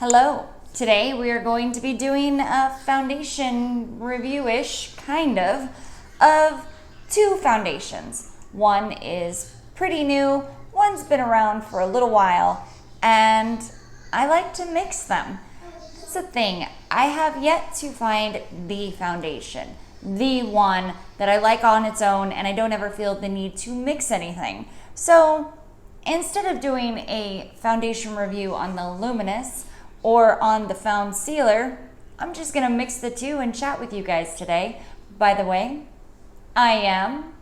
Hello. Today we are going to be doing a foundation review-ish, kind of two foundations. One is pretty new, one's been around for a little while, and I like to mix them. That's the thing, I have yet to find the foundation, the one that I like on its own and I don't ever feel the need to mix anything. So instead of doing a foundation review on the Luminous or on the Foundcealer, I'm just gonna mix the two and chat with you guys today. By the way, I am...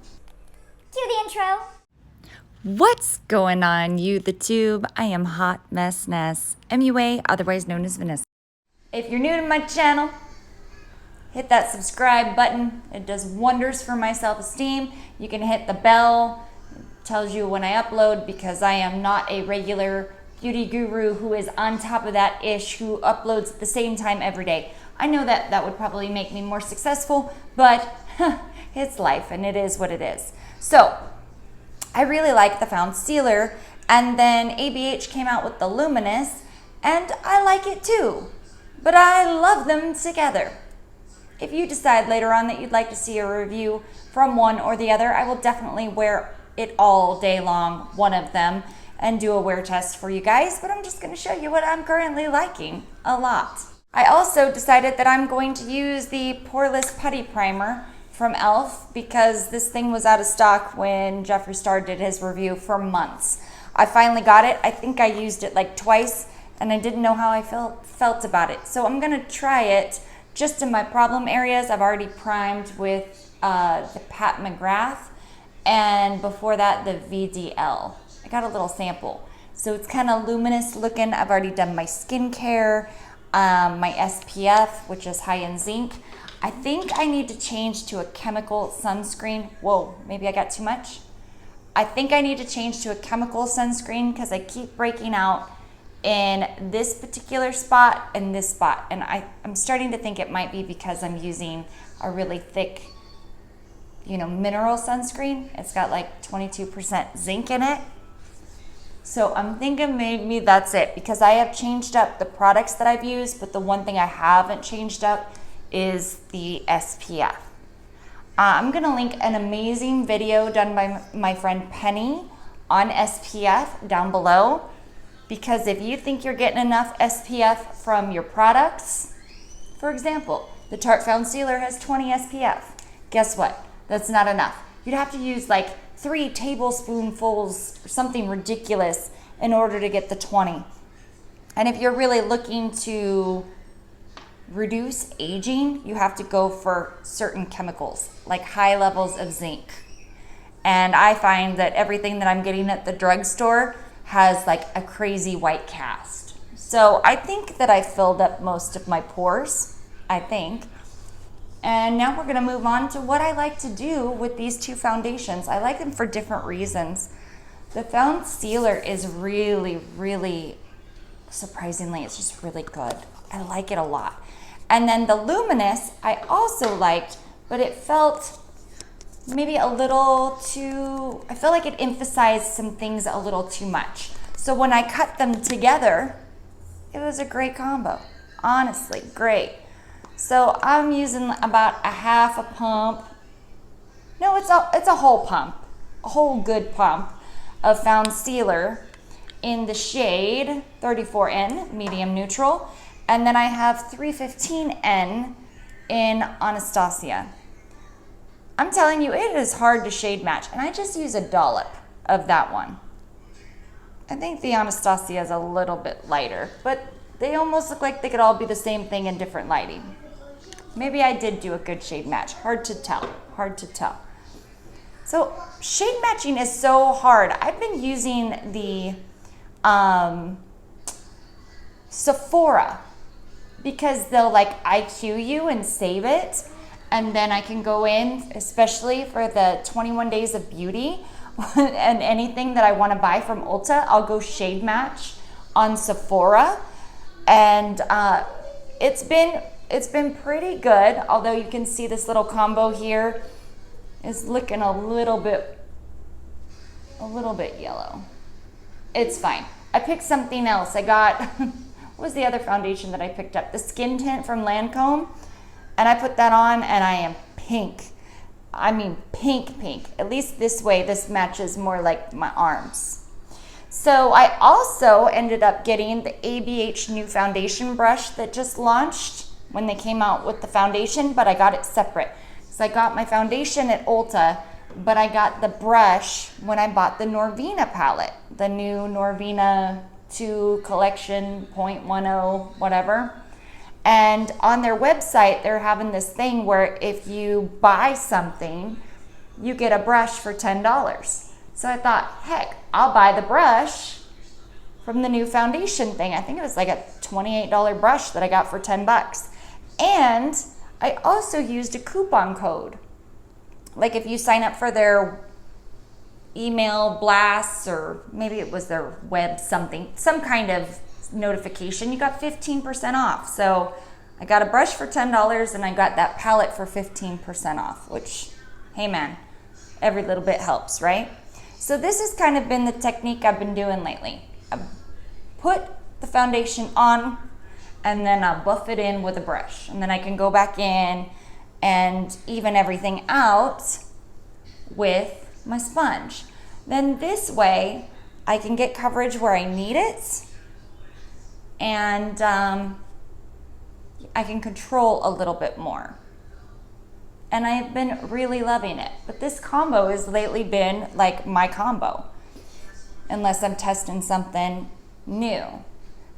Cue the intro. What's going on, you the tube? I am HotMessNess MUA, otherwise known as Vanessa. If you're new to my channel, hit that subscribe button. It does wonders for my self-esteem. You can hit the bell. It tells you when I upload, because I am not a regular beauty guru who is on top of that ish, who uploads at the same time every day. I know that that would probably make me more successful, but it's life and it is what it is. So I really like the Foundcealer, and then ABH came out with the Luminous, and I like it too, but I love them together. If you decide later on that you'd like to see a review from one or the other, I will definitely wear it all day long, one of them, and do a wear test for you guys, but I'm just gonna show you what I'm currently liking a lot. I also decided that I'm going to use the Poreless Putty Primer from e.l.f. because this thing was out of stock when Jeffree Star did his review for months. I finally got it. I think I used it like twice and I didn't know how I felt about it. So I'm gonna try it just in my problem areas. I've already primed with the Pat McGrath, and before that the VDL. I got a little sample. So it's kind of luminous looking. I've already done my skincare, my SPF, which is high in zinc. I think I need to change to a chemical sunscreen. Whoa, maybe I got too much. I think I need to change to a chemical sunscreen because I keep breaking out in this particular spot and this spot. And I'm starting to think it might be because I'm using a really thick, mineral sunscreen. It's got like 22% zinc in it. So I'm thinking maybe that's it, because I have changed up the products that I've used, but the one thing I haven't changed up is the SPF. I'm gonna link an amazing video done by my friend Penny on SPF down below, because if you think you're getting enough SPF from your products, for example, the Tarte Foundcealer has 20 SPF. Guess what? That's not enough. You'd have to use like 3 tablespoonfuls or something ridiculous in order to get the 20. And if you're really looking to reduce aging, you have to go for certain chemicals, like high levels of zinc. And I find that everything that I'm getting at the drugstore has like a crazy white cast. So I think that I filled up most of my pores, I think. And now we're gonna move on to what I like to do with these two foundations. I like them for different reasons. The Foundcealer is really, really, surprisingly, it's just really good. I like it a lot. And then the Luminous, I also liked, but it felt maybe a little too, I feel like it emphasized some things a little too much. So when I cut them together, it was a great combo. Honestly, great. So I'm using about a half a pump. No, it's a whole pump, a whole good pump of Foundcealer in the shade 34N, medium neutral. And then I have 315N in Anastasia. I'm telling you, it is hard to shade match. And I just use a dollop of that one. I think the Anastasia is a little bit lighter, but they almost look like they could all be the same thing in different lighting. Maybe I did do a good shade match. Hard to tell, hard to tell. So shade matching is so hard. I've been using the Sephora, because they'll like IQ you and save it. And then I can go in, especially for the 21 days of beauty and anything that I want to buy from Ulta, I'll go shade match on Sephora. And it's been pretty good, although you can see this little combo here is looking a little bit yellow. It's fine. I picked something else. I got what was the other foundation that I picked up? The Skin Tint from Lancome. And I put that on and I am pink. I mean pink, pink. At least this way, this matches more like my arms. So I also ended up getting the ABH new foundation brush that just launched when they came out with the foundation, but I got it separate. So I got my foundation at Ulta, but I got the brush when I bought the Norvina palette, the new Norvina 2 collection 0.10 whatever. And on their website, they're having this thing where if you buy something, you get a brush for $10. So I thought, heck, I'll buy the brush from the new foundation thing. I think it was like a $28 brush that I got for 10 bucks. And I also used a coupon code. Like if you sign up for their email blasts, or maybe it was their web something, some kind of notification, you got 15% off. So I got a brush for $10 and I got that palette for 15% off, which, hey man, every little bit helps, right? So this has kind of been the technique I've been doing lately. I put the foundation on and then I'll buff it in with a brush, and then I can go back in and even everything out with my sponge. Then this way I can get coverage where I need it, and I can control a little bit more. And I've been really loving it. But this combo has lately been like my combo, unless I'm testing something new.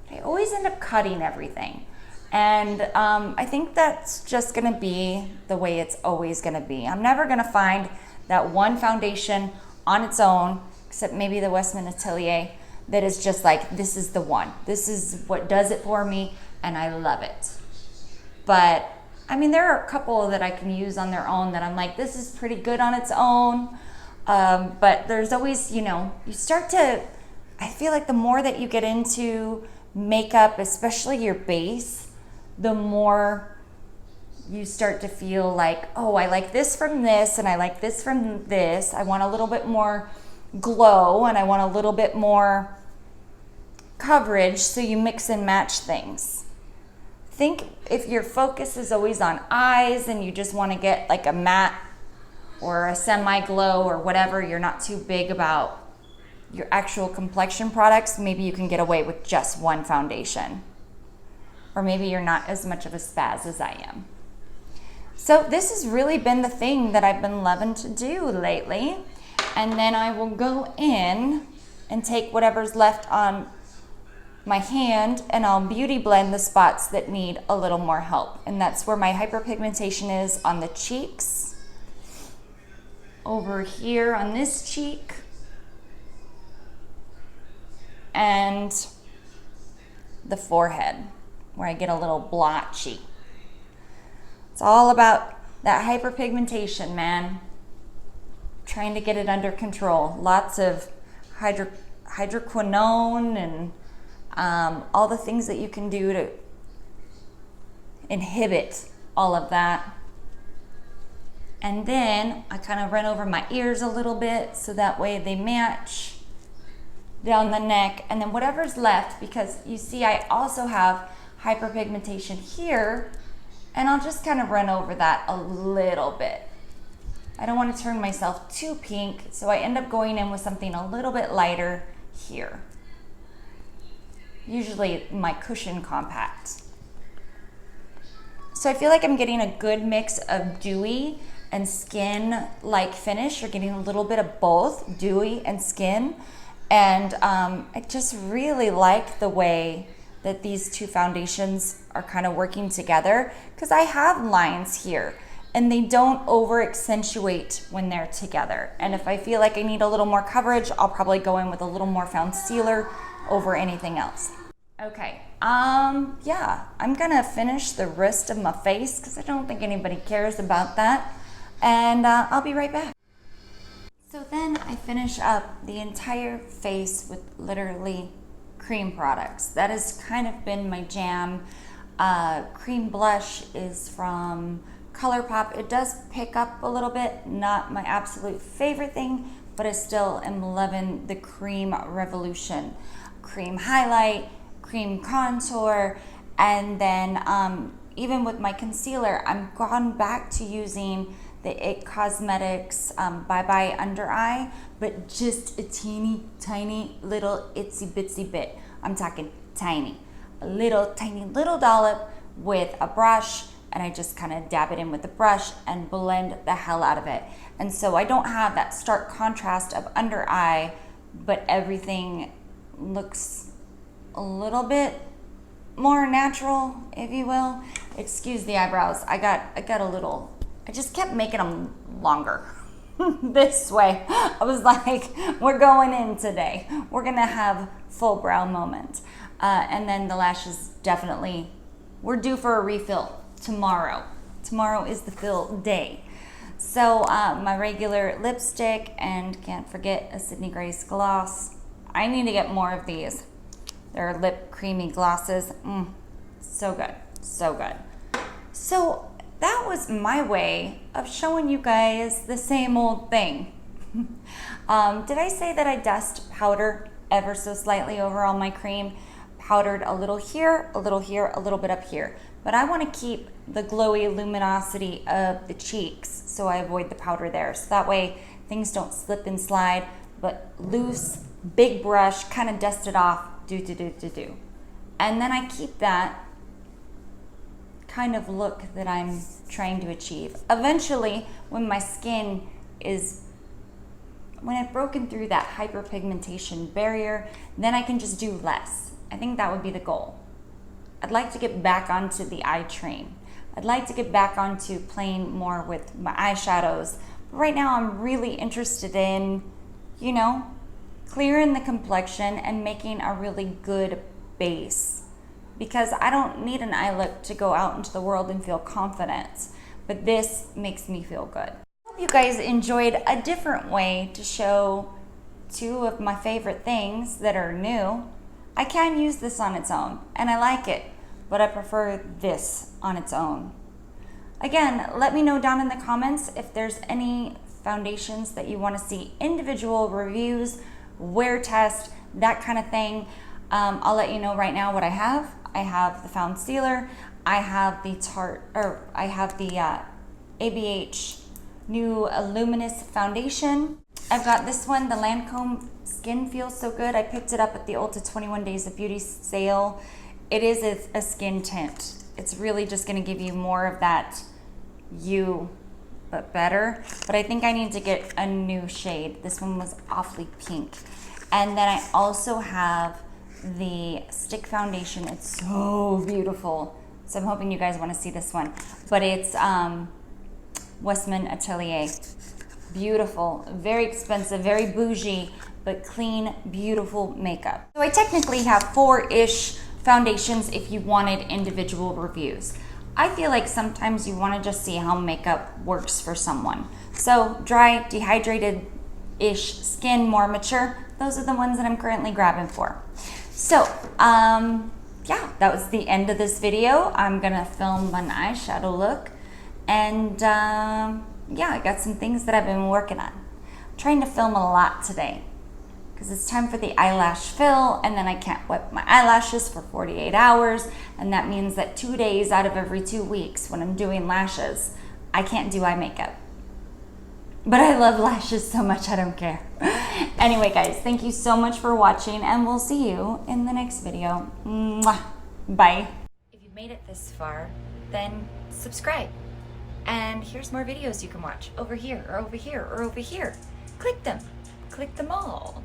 But I always end up cutting everything. And I think that's just gonna be the way it's always gonna be. I'm never gonna find that one foundation on its own, except maybe the Westman Atelier, that is just like, this is the one. This is what does it for me, and I love it. But I mean, there are a couple that I can use on their own that I'm like, this is pretty good on its own. But there's always, you know, you start to, I feel like the more that you get into makeup, especially your base, the more you start to feel like, oh, I like this from this and I like this from this. I want a little bit more glow and I want a little bit more coverage, so you mix and match things. Think if your focus is always on eyes and you just want to get like a matte or a semi-glow or whatever, you're not too big about your actual complexion products, maybe you can get away with just one foundation. Or maybe you're not as much of a spaz as I am. So this has really been the thing that I've been loving to do lately. And then I will go in and take whatever's left on my hand and I'll beauty blend the spots that need a little more help. And that's where my hyperpigmentation is on the cheeks, over here on this cheek, and the forehead where I get a little blotchy. It's all about that hyperpigmentation, man. Trying to get it under control. Lots of hydroquinone and all the things that you can do to inhibit all of that. And then I kind of run over my ears a little bit so that way they match down the neck. And then whatever's left, because you see I also have hyperpigmentation here, and I'll just kind of run over that a little bit. I don't want to turn myself too pink, so I end up going in with something a little bit lighter here. Usually my Cushion Compact. So I feel like I'm getting a good mix of dewy and skin-like finish. You're getting a little bit of both, dewy and skin. And I just really like the way that these two foundations are kind of working together, because I have lines here and they don't over accentuate when they're together. And if I feel like I need a little more coverage, I'll probably go in with a little more Foundcealer over anything else. Okay, yeah, I'm gonna finish the rest of my face because I don't think anybody cares about that. And I'll be right back. So then I finish up the entire face with literally cream products. That has kind of been my jam. Cream blush is from ColourPop. It does pick up a little bit, not my absolute favorite thing, but I still am loving the Cream Revolution. Cream highlight, cream contour, and then even with my concealer, I'm gone back to using the It Cosmetics Bye Bye Under Eye, but just a teeny tiny little itsy bitsy bit. I'm talking tiny, a little tiny little dollop with a brush, and I just kind of dab it in with the brush and blend the hell out of it. And so I don't have that stark contrast of under eye, but everything looks a little bit more natural, if you will. Excuse the eyebrows. I got a little, I just kept making them longer this way. I was like, we're going in today. We're gonna have full brow moment. And then the lashes, definitely, we're due for a refill tomorrow. Tomorrow is the fill day. So my regular lipstick, and can't forget a Sydney Grace gloss. I need to get more of these. They're lip creamy glosses. So good, so good. So that was my way of showing you guys the same old thing. Did I say that I dust powder ever so slightly over all my cream? Powdered a little here, a little here, a little bit up here. But I want to keep the glowy luminosity of the cheeks, so I avoid the powder there. So that way things don't slip and slide, but loose, big brush, kind of dust it off, do. And then I keep that kind of look that I'm trying to achieve. Eventually, when my skin is, when I've broken through that hyperpigmentation barrier, then I can just do less. I think that would be the goal. I'd like to get back onto the eye train. I'd like to get back onto playing more with my eyeshadows. But right now I'm really interested in, you know, clearing the complexion and making a really good base. Because I don't need an eye look to go out into the world and feel confident. But this makes me feel good. I hope you guys enjoyed a different way to show two of my favorite things that are new. I can use this on its own, and I like it, but I prefer this on its own. Again, let me know down in the comments if there's any foundations that you want to see individual reviews, wear test, that kind of thing. I'll let you know right now what I have. I have the Foundcealer, I have the ABH new Luminous foundation. I've got this one, the Lancome Skin Feels So Good. I picked it up at the Ulta 21 Days of Beauty sale. It is a skin tint. It's really just gonna give you more of that you, but better. But I think I need to get a new shade. This one was awfully pink. And then I also have the stick foundation. It's so beautiful. So I'm hoping you guys wanna see this one. But it's Westman Atelier. Beautiful, very expensive, very bougie, but clean, beautiful makeup. So I technically have 4-ish foundations if you wanted individual reviews. I feel like sometimes you want to just see how makeup works for someone. So dry, dehydrated-ish skin, more mature, those are the ones that I'm currently grabbing for. So, yeah, that was the end of this video. I'm gonna film an eyeshadow look, and yeah, I got some things that I've been working on. I'm trying to film a lot today because it's time for the eyelash fill, and then I can't wet my eyelashes for 48 hours, and that means that 2 days out of every 2 weeks when I'm doing lashes, I can't do eye makeup. But I love lashes so much, I don't care. Anyway, guys, thank you so much for watching, and we'll see you in the next video. Mwah. Bye. If you made it this far, then subscribe. And here's more videos you can watch over here, or over here, or over here. Click them all.